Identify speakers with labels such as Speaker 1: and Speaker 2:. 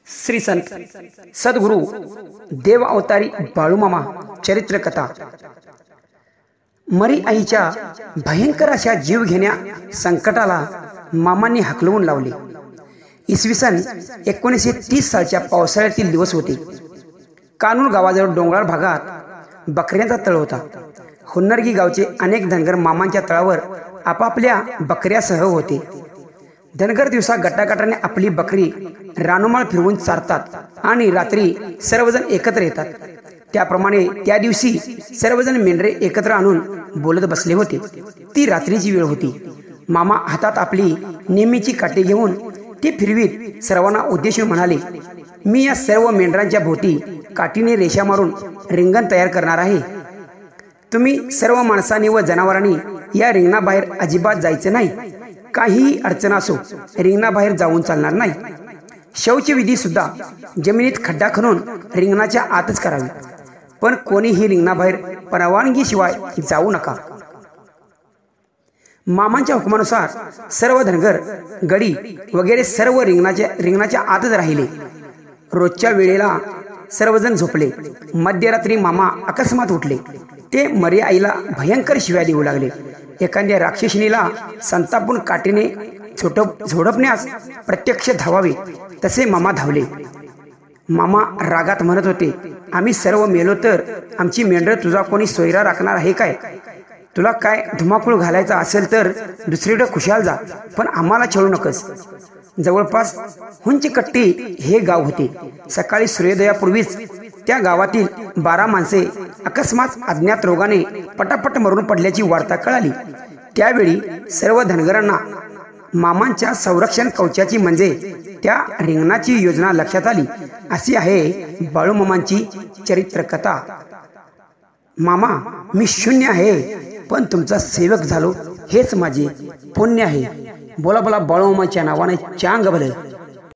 Speaker 1: श्री संत सद्गुरु देव अवतारी बाळूमामा चरित्र कथा। मरी आईच्या भयंकर अशा जीव घेण्या संकटाला मामांनी हकलवून लावले। इसवी सन 1930 सालच्या पावसाळ्यातील दिवस होते। कानूर गावाजवळ डोंगराळ भागात बकऱ्यांचा तळ होता। हुन्नरगी गावचे अनेक धनगर मामांच्या तळावर आपापल्या बकऱ्यासह होते। धनगर दिवसा गटागटाने आपली बकरी रानोमाळ फिरवून चारतात आणि रात्री सर्वजण एकत्र येतात। त्याप्रमाणे त्या दिवशी सर्वजण मेंढरे एकत्र आणून बोलत बसले होते। ती रात्रीची वेळ होती। मामा हातात आपली नेहमीची काठी घेऊन ती फिरवीत सर्वांना उद्देशून म्हणाले, मी या सर्व मेंढरांच्या भोवती काठीने रेषा मारून रिंगण तयार करणार आहे। तुम्ही सर्व माणसांनी व जनावरांनी या रिंगणाबाहेर अजिबात जायचं नाही। काहीही अडचण असो रिंगणाबाहेर जाऊन चालणार नाही। शौच विधी सुद्धा जमिनीत खड्डा खणून रिंगणाच्या आतच करावी, पण कोणीही रिंगणाबाहेर परवानगीशिवाय जाऊ नका। मामांच्या हुकुमानुसार सर्व धनगर गडी वगैरे सर्व रिंगणाच्या आतच राहिले। रोजच्या वेळेला सर्वजण झोपले। मध्यरात्री मामा अकस्मात उठले। ते मरी आईला भयंकर शिव्या देऊ लागले। एखाद्या राक्षसिणीला संतापून काठीने झोडपण्यास प्रत्यक्ष धावावे तसे मामा धावले। मामा रागात म्हणत होते, आम्ही सर्व मेलो तर आमची मेंढर तुझा कोणी सोयरा राखणार आहे काय? तुला काय धुमाकूळ घालायचा असेल तर दुसरीकडे खुशाल जा, पण आम्हाला छळू नकोस। जवळपास हुंचकट्टी हे गाव होते। सकाळी सूर्योदयापूर्वीच त्या गावातील 12 माणसे अकस्मात अज्ञात रोगाने पटापट मरून पडल्याची वार्ता कळाली। त्यावेळी सर्व धनगरांना मामांच्या संरक्षण कवचाची म्हणजे त्या रिंगणाची योजना लक्षात आली। अशी आहे बाळूमामांची चरित्र कथा। मामा, मी शून्य आहे पण तुमचा सेवक झालो हेच माझे पुण्य आहे। बोला बोला बाळूमामाच्या नावाने चांग भले।